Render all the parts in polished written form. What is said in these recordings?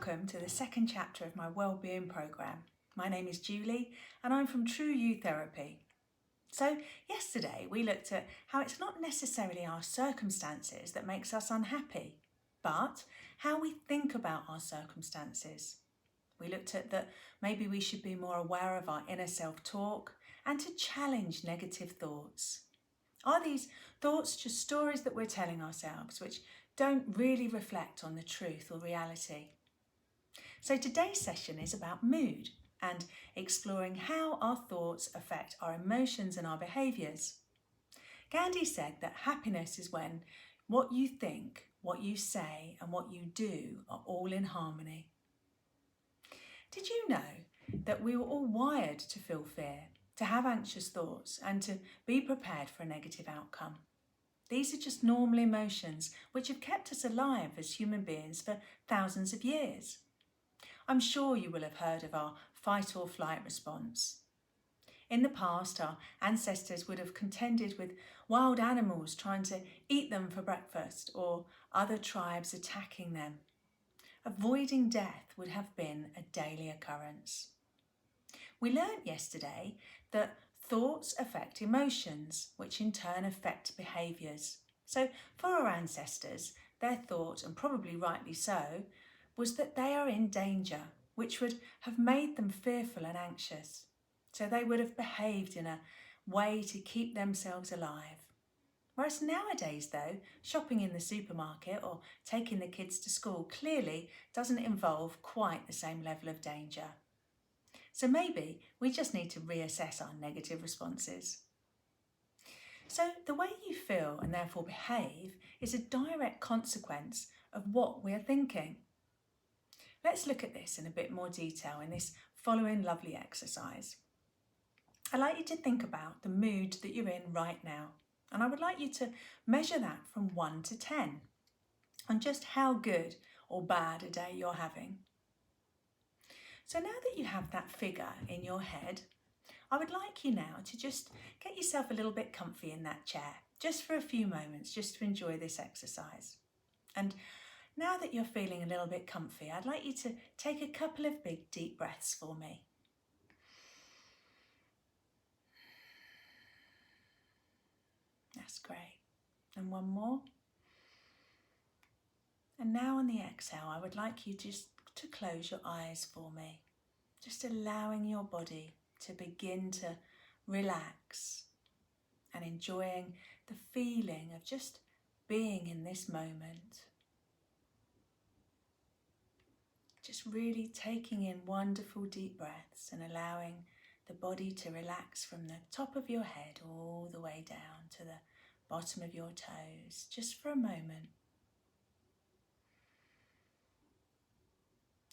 Welcome to the second chapter of my Wellbeing Programme. My name is Julie and I'm from True You Therapy. So yesterday we looked at how it's not necessarily our circumstances that makes us unhappy, but how we think about our circumstances. We looked at that maybe we should be more aware of our inner self-talk and to challenge negative thoughts. Are these thoughts just stories that we're telling ourselves which don't really reflect on the truth or reality? So today's session is about mood and exploring how our thoughts affect our emotions and our behaviours. Gandhi said that happiness is when what you think, what you say and what you do are all in harmony. Did you know that we were all wired to feel fear, to have anxious thoughts and to be prepared for a negative outcome? These are just normal emotions which have kept us alive as human beings for thousands of years. I'm sure you will have heard of our fight or flight response. In the past, our ancestors would have contended with wild animals trying to eat them for breakfast or other tribes attacking them. Avoiding death would have been a daily occurrence. We learnt yesterday that thoughts affect emotions, which in turn affect behaviours. So for our ancestors, their thought, and probably rightly so, was that they are in danger, which would have made them fearful and anxious. So they would have behaved in a way to keep themselves alive. Whereas nowadays though, shopping in the supermarket or taking the kids to school clearly doesn't involve quite the same level of danger. So maybe we just need to reassess our negative responses. So the way you feel and therefore behave is a direct consequence of what we are thinking. Let's look at this in a bit more detail in this following lovely exercise. I'd like you to think about the mood that you're in right now, and I would like you to measure that from 1 to 10 on just how good or bad a day you're having. So now that you have that figure in your head, I would like you now to just get yourself a little bit comfy in that chair, just for a few moments, just to enjoy this exercise. And now that you're feeling a little bit comfy, I'd like you to take a couple of big deep breaths for me. That's great. And one more. And now on the exhale, I would like you just to close your eyes for me, just allowing your body to begin to relax and enjoying the feeling of just being in this moment. Just really taking in wonderful deep breaths and allowing the body to relax from the top of your head all the way down to the bottom of your toes, just for a moment.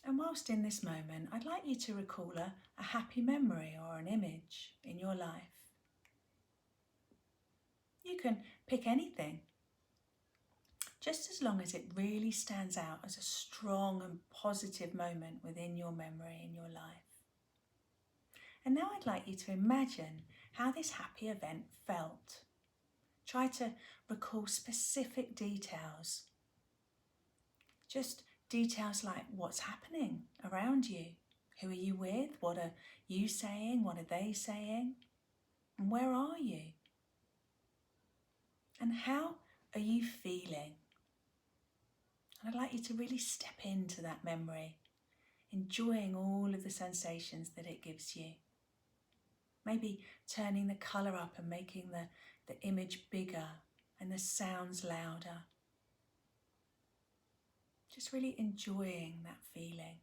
And whilst in this moment, I'd like you to recall a happy memory or an image in your life. You can pick anything, just as long as it really stands out as a strong and positive moment within your memory in your life. And now I'd like you to imagine how this happy event felt. Try to recall specific details. Just details like what's happening around you. Who are you with? What are you saying? What are they saying? And where are you? And how are you feeling? And I'd like you to really step into that memory, enjoying all of the sensations that it gives you. Maybe turning the colour up and making the image bigger and the sounds louder. Just really enjoying that feeling.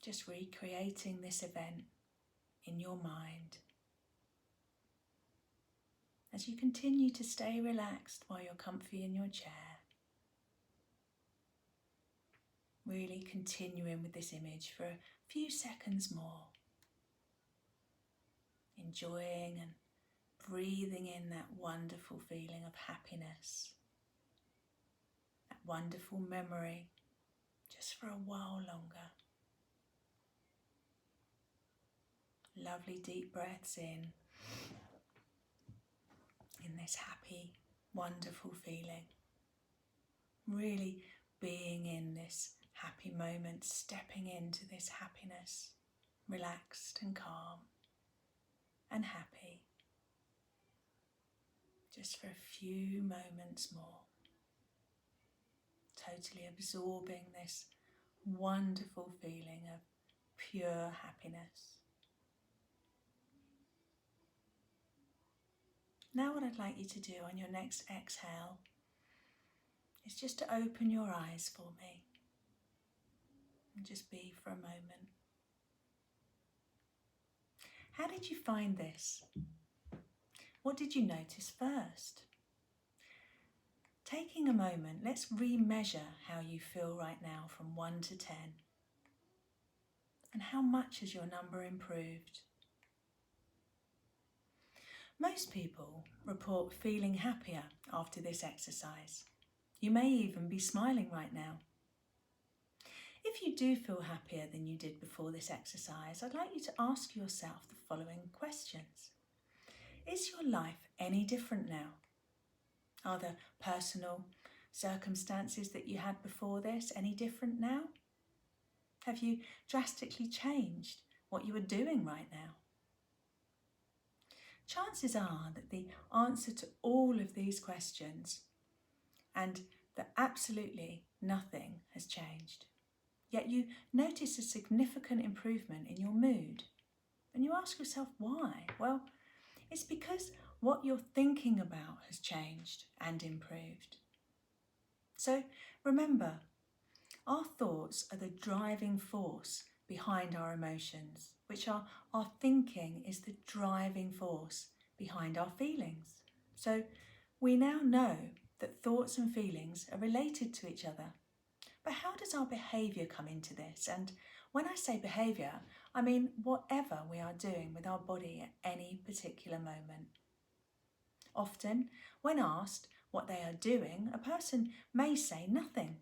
Just recreating this event in your mind. As you continue to stay relaxed while you're comfy in your chair. Really continuing with this image for a few seconds more. Enjoying and breathing in that wonderful feeling of happiness. That wonderful memory, just for a while longer. Lovely deep breaths in this happy, wonderful feeling. Really being in this happy moment, stepping into this happiness, relaxed and calm and happy. Just for a few moments more. Totally absorbing this wonderful feeling of pure happiness. Now what I'd like you to do on your next exhale is just to open your eyes for me and just be for a moment. How did you find this? What did you notice first? Taking a moment, let's remeasure how you feel right now from 1 to 10. And how much has your number improved? Most people report feeling happier after this exercise. You may even be smiling right now. If you do feel happier than you did before this exercise, I'd like you to ask yourself the following questions. Is your life any different now? Are the personal circumstances that you had before this any different now? Have you drastically changed what you are doing right now? Chances are that the answer to all of these questions and that absolutely nothing has changed. Yet you notice a significant improvement in your mood. And you ask yourself why? Well, it's because what you're thinking about has changed and improved. So remember, our thoughts are the driving force behind our emotions, which are our thinking is the driving force behind our feelings. So we now know that thoughts and feelings are related to each other. But how does our behaviour come into this? And when I say behaviour, I mean whatever we are doing with our body at any particular moment. Often, when asked what they are doing, a person may say nothing.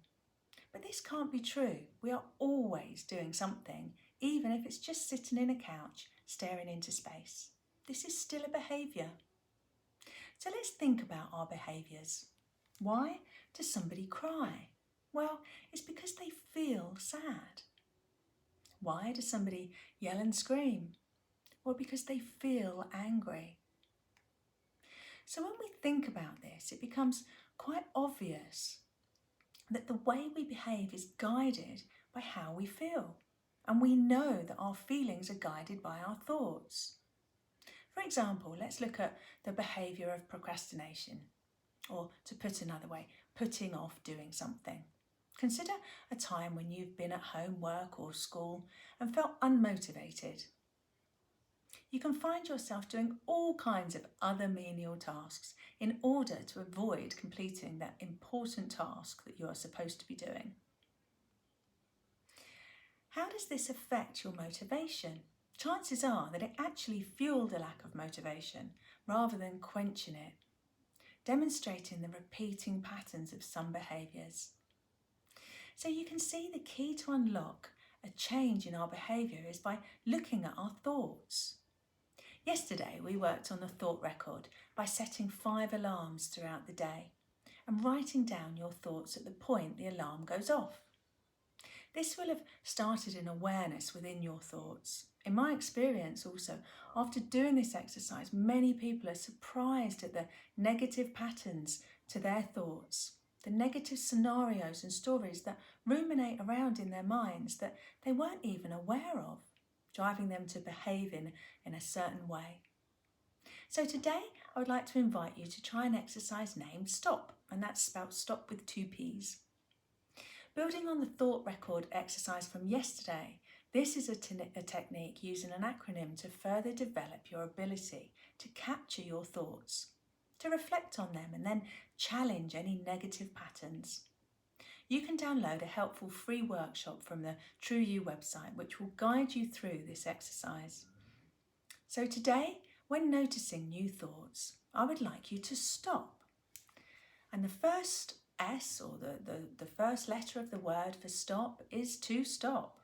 But this can't be true. We are always doing something, even if it's just sitting in a couch, staring into space. This is still a behaviour. So let's think about our behaviours. Why does somebody cry? Well, it's because they feel sad. Why does somebody yell and scream? Well, because they feel angry. So when we think about this, it becomes quite obvious that the way we behave is guided by how we feel. And we know that our feelings are guided by our thoughts. For example, let's look at the behaviour of procrastination, or to put another way, putting off doing something. Consider a time when you've been at home, work or school and felt unmotivated. You can find yourself doing all kinds of other menial tasks in order to avoid completing that important task that you are supposed to be doing. How does this affect your motivation? Chances are that it actually fueled a lack of motivation rather than quenching it, demonstrating the repeating patterns of some behaviours. So you can see the key to unlock a change in our behaviour is by looking at our thoughts. Yesterday we worked on the thought record by setting 5 alarms throughout the day and writing down your thoughts at the point the alarm goes off. This will have started an awareness within your thoughts. In my experience also, after doing this exercise, many people are surprised at the negative patterns to their thoughts, the negative scenarios and stories that ruminate around in their minds that they weren't even aware of, driving them to behave in a certain way. So today I would like to invite you to try an exercise named STOP, and that's spelled stop with 2 P's. Building on the thought record exercise from yesterday, this is a technique using an acronym to further develop your ability to capture your thoughts, to reflect on them and then challenge any negative patterns. You can download a helpful free workshop from the True You website which will guide you through this exercise. So today, when noticing new thoughts, I would like you to stop. And the first S, or the first letter of the word for stop, is to stop.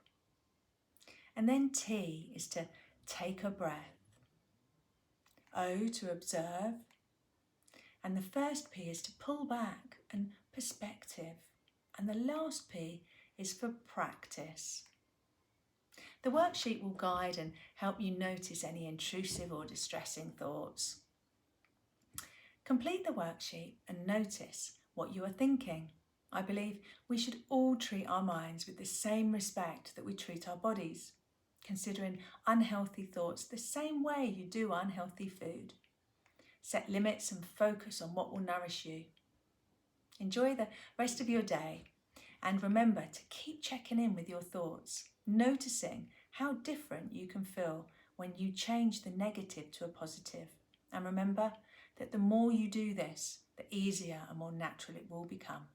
And then T is to take a breath. O to observe. And the first P is to pull back and perspective. And the last P is for practice. The worksheet will guide and help you notice any intrusive or distressing thoughts. Complete the worksheet and notice what you are thinking. I believe we should all treat our minds with the same respect that we treat our bodies, considering unhealthy thoughts the same way you do unhealthy food. Set limits and focus on what will nourish you. Enjoy the rest of your day and remember to keep checking in with your thoughts, noticing how different you can feel when you change the negative to a positive. And remember that the more you do this, the easier and more natural it will become.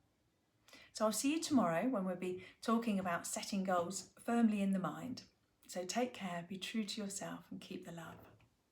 So I'll see you tomorrow when we'll be talking about setting goals firmly in the mind. So take care, be true to yourself and keep the love.